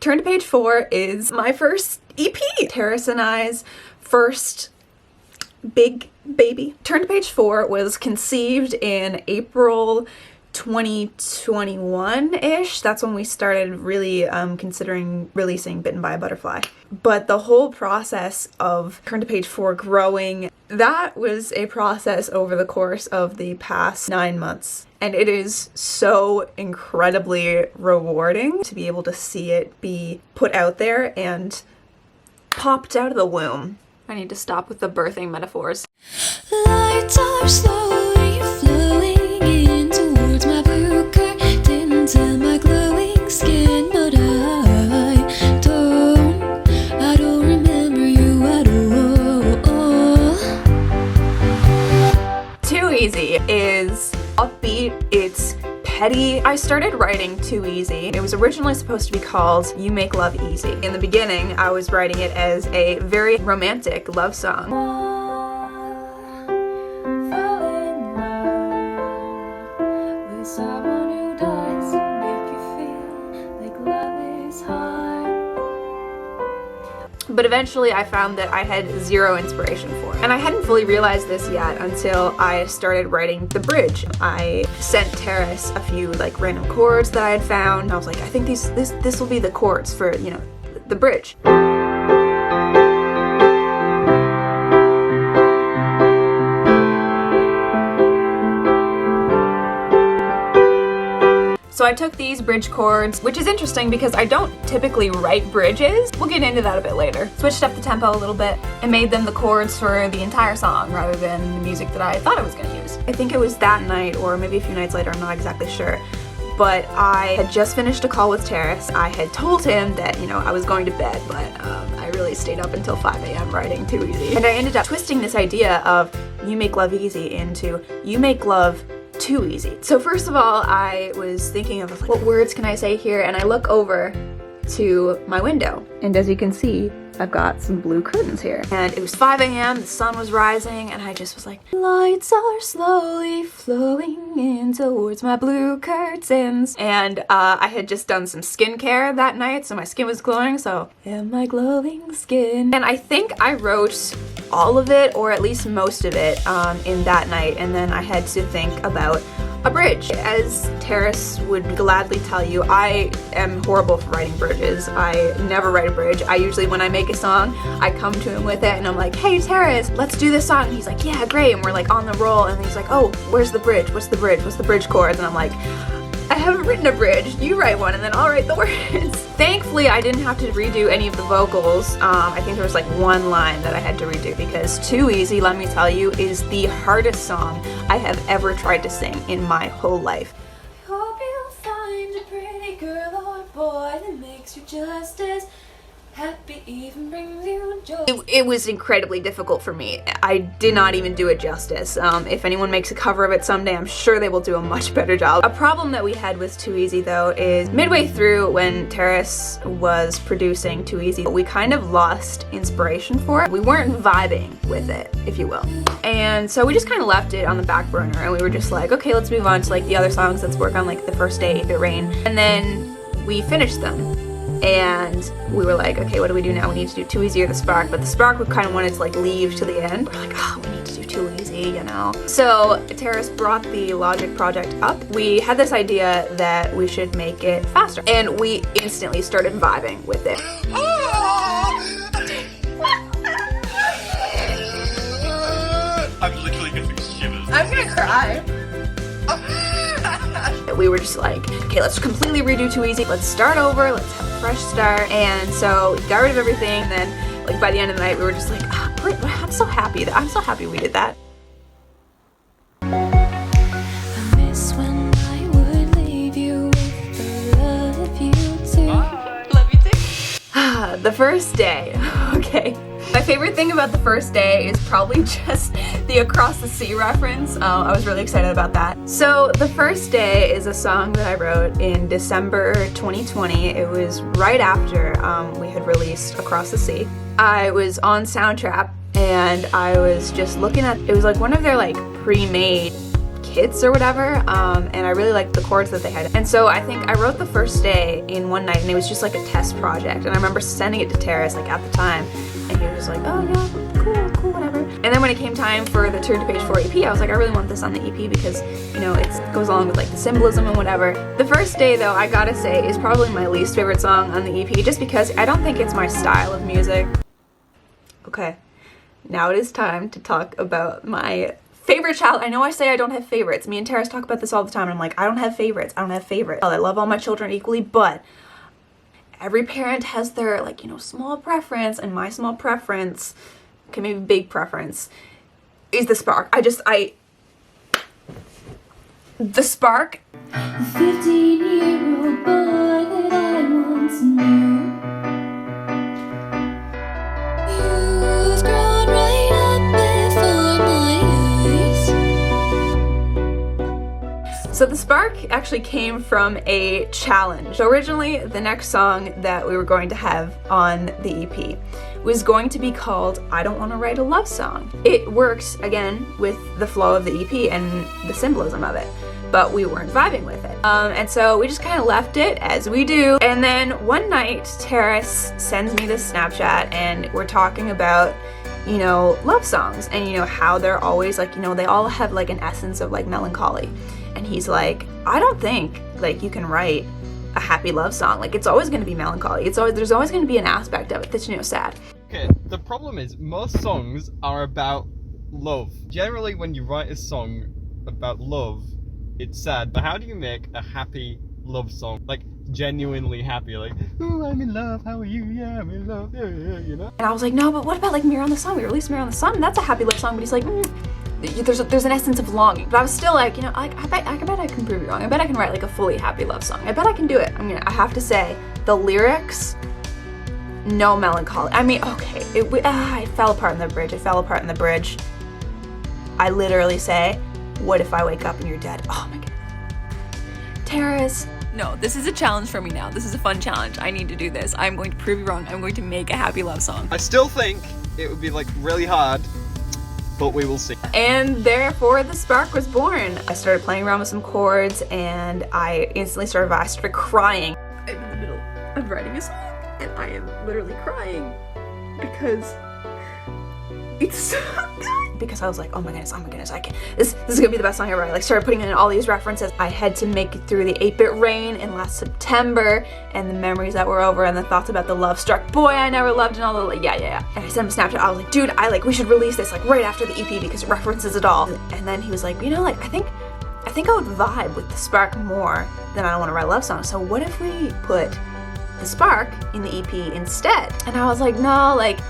Turn to Page 4 is my first EP. Terrace and I's first big baby. Turn to Page 4 was conceived in April 2021-ish. That's when we started really considering releasing Bitten by a Butterfly. But the whole process of Turn to Page 4 growing, that was a process over the course of the past 9 months. And it is so incredibly rewarding to be able to see it be put out there and popped out of the womb. I need to stop with the birthing metaphors. Lights are slowly flowing in towards my blue curtains and my glowing skin, but I don't remember you at all. Too Easy is upbeat, it's petty. I started writing Too Easy. It was originally supposed to be called You Make Love Easy. In the beginning, I was writing it as a very romantic love song. But eventually I found that I had zero inspiration for it. And I hadn't fully realized this yet until I started writing the bridge. I sent Terrace a few like random chords that I had found. I was like, I think this will be the chords for, you know, the bridge. So I took these bridge chords, which is interesting because I don't typically write bridges. We'll get into that a bit later. Switched up the tempo a little bit and made them the chords for the entire song rather than the music that I thought I was gonna use. I think it was that night or maybe a few nights later, I'm not exactly sure. But I had just finished a call with Terrace. I had told him that, you know, I was going to bed, but I really stayed up until 5 a.m. writing Too Easy. And I ended up twisting this idea of You Make Love Easy into You Make Love Too Easy. So first of all, I was thinking of like, what words can I say here? And I look over to my window. And as you can see, I've got some blue curtains here. And it was 5 a.m., the sun was rising, and I just was like, lights are slowly flowing in towards my blue curtains. And I had just done some skincare that night, so my skin was glowing, so, and my glowing skin. And I think I wrote all of it, or at least most of it, in that night, and then I had to think about a bridge. As Terrace would gladly tell you, I am horrible for writing bridges. I never write a bridge. I usually, when I make a song, I come to him with it and I'm like, hey Terrace, let's do this song. And he's like, yeah, great. And we're like on the roll and he's like, oh, where's the bridge? What's the bridge? What's the bridge chords? And I'm like, I haven't written a bridge. You write one and then I'll write the words. Thankfully, I didn't have to redo any of the vocals. I think there was like one line that I had to redo because Too Easy, let me tell you, is the hardest song I have ever tried to sing in my whole life. I hope you'll find a pretty girl or boy that makes you just as happy, even brings you joy. It was incredibly difficult for me. I did not even do it justice. If anyone makes a cover of it someday, I'm sure they will do a much better job. A problem that we had with Too Easy though is midway through when Terrace was producing Too Easy, we kind of lost inspiration for it. We weren't vibing with it, if you will. And so we just kind of left it on the back burner and we were just like, okay, let's move on to like the other songs. Let's work on like The First Day, If It Rain. And then we finished them. And we were like, okay, what do we do now? We need to do Too Easy or The Spark, but The Spark we kind of wanted to like leave to the end. We're like, oh, we need to do Too Easy, you know? So Terrace brought the Logic project up. We had this idea that we should make it faster, and we instantly started vibing with it. I'm literally getting shivers. I'm gonna cry. We were just like, okay, let's completely redo Too Easy. Let's start over. Let's have a fresh start. And so we got rid of everything. And then, like by the end of the night, we were just like, I'm so happy we did that. I miss when I would leave you with the love you too. Love you too. The first day. Okay. My favorite thing about The First Day is probably just the Across the Sea reference. I was really excited about that. So The First Day is a song that I wrote in December 2020. It was right after we had released Across the Sea. I was on Soundtrap and I was just looking at, it was like one of their like pre-made hits or whatever, and I really liked the chords that they had. And so I think I wrote the first day in one night, and it was just like a test project. And I remember sending it to Terrace like at the time, and he was just like, oh yeah, cool, whatever. And then when it came time for the Turn to Page 4 EP, I was like, I really want this on the EP because, you know, it goes along with like the symbolism and whatever. The first day though, I gotta say, is probably my least favorite song on the EP, just because I don't think it's my style of music. Okay, now it is time to talk about my favorite child. I know I say I don't have favorites. Me and Terrace talk about this all the time, and I'm like, I don't have favorites. I don't have favorites. I love all my children equally, but every parent has their, like, you know, small preference, and my small preference, okay, maybe big preference, is the Spark. The Spark. The 15-year-old boy that I once knew. You've grown right up before my eyes. So the Spark actually came from a challenge. So originally, the next song that we were going to have on the EP was going to be called I Don't Want to Write a Love Song. It works, again, with the flow of the EP and the symbolism of it, but we weren't vibing with it. And so we just kind of left it as we do. And then one night, Terrace sends me this Snapchat, and we're talking about, you know, love songs, and, you know, how they're always like, you know, they all have like an essence of like melancholy. And he's like, I don't think like you can write a happy love song. Like, it's always going to be melancholy. There's always going to be an aspect of it that's, you know, sad. Okay, the problem is most songs are about love. Generally, when you write a song about love, it's sad. But how do you make a happy love song? Like, genuinely happy, like, ooh, I'm in love, how are you? Yeah, I'm in love, yeah, you know? And I was like, no, but what about like Mirror on the Sun? We released Mirror on the Sun. That's a happy love song. But he's like, there's an essence of longing. But I was still like, you know, I bet I can prove you wrong. I bet I can write like a fully happy love song. I bet I can do it. I have to say, the lyrics, no melancholy. I mean, okay, it fell apart in the bridge. I literally say, what if I wake up and you're dead? Oh my God. Terrace. No, this is a challenge for me now. This is a fun challenge. I need to do this. I'm going to prove you wrong. I'm going to make a happy love song. I still think it would be like really hard, but we will see. And therefore the Spark was born. I started playing around with some chords, and I instantly started crying. I'm in the middle of writing a song, and I am literally crying because it's so good. Because I was like, oh my goodness, I can't. This is gonna be the best song ever. I like started putting in all these references. I had to make it through the 8-bit rain in last September, and the memories that were over, and the thoughts about the love-struck boy I never loved, and all the like, yeah. And I sent him a Snapchat. I was like, dude, we should release this like right after the EP because it references it all. And then he was like, you know, like I think I would vibe with the Spark more than I Don't Want to Write a Love Song. So what if we put the Spark in the EP instead? And I was like, no, like.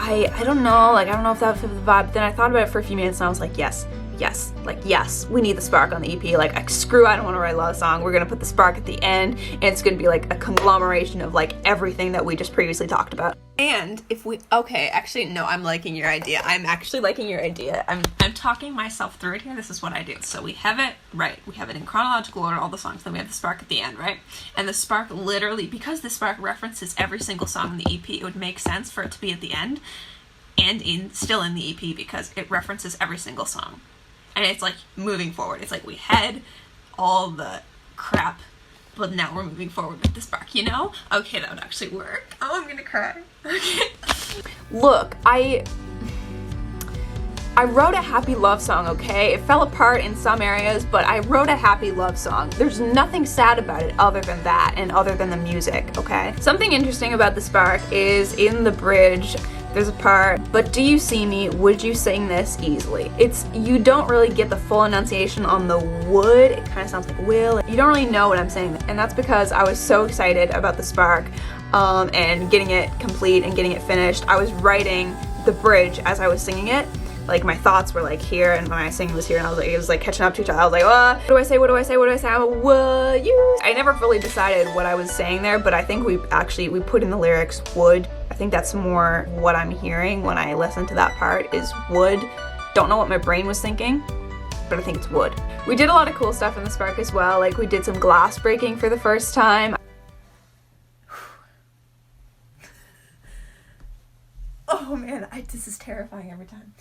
I don't know, like, I don't know if that would fit the vibe. But then I thought about it for a few minutes, and I was like, yes, we need the Spark on the EP. Like, screw I Don't Want to Write a Love Song. We're gonna put the Spark at the end, and it's gonna be like a conglomeration of like everything that we just previously talked about. And if we, okay, actually, no, I'm liking your idea. I'm actually liking your idea. I'm talking myself through it here. This is what I do. So we have it, right, we have it in chronological order, all the songs, then we have the Spark at the end, right? And the Spark literally, because the Spark references every single song in the EP, it would make sense for it to be at the end and still in the EP because it references every single song. And it's like moving forward. It's like we had all the crap, but now we're moving forward with the Spark, you know? Okay, that would actually work. Oh, I'm gonna cry. Okay. Look, I wrote a happy love song, okay? It fell apart in some areas, but I wrote a happy love song. There's nothing sad about it other than that and other than the music, okay? Something interesting about the Spark is in the bridge, there's a part, but do you see me, would you sing this easily? You don't really get the full enunciation on the would, it kind of sounds like will. You don't really know what I'm saying, and that's because I was so excited about the Spark and getting it complete and getting it finished. I was writing the bridge as I was singing it. Like, my thoughts were like here, and when I sang it was here, and I was like, it was like catching up to each other. I was like, what do I say, what do I say, what do I say? Would you? I never fully decided what I was saying there, but I think we put in the lyrics would. I think that's more what I'm hearing when I listen to that part is would. Don't know what my brain was thinking, but I think it's would. We did a lot of cool stuff in the Spark as well. Like, we did some glass breaking for the first time. Oh man, this is terrifying every time.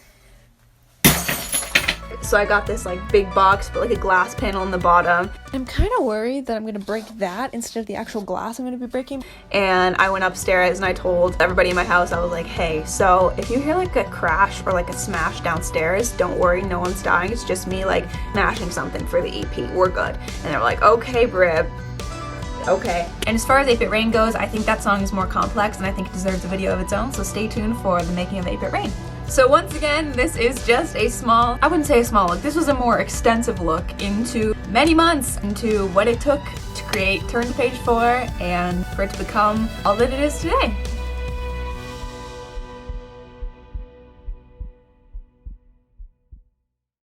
So I got this like big box, but like a glass panel in the bottom. I'm kind of worried that I'm gonna break that instead of the actual glass I'm gonna be breaking. And I went upstairs and I told everybody in my house, I was like, hey, so if you hear like a crash or like a smash downstairs, don't worry, no one's dying. It's just me like mashing something for the EP. We're good. And they were like, okay, Brib. Okay. And as far as 8-Bit Rain goes, I think that song is more complex and I think it deserves a video of its own, so stay tuned for the making of 8-Bit Rain. So once again, this is just a small, I wouldn't say a small look, this was a more extensive look into many months, into what it took to create Turn to Page 4 and for it to become all that it is today.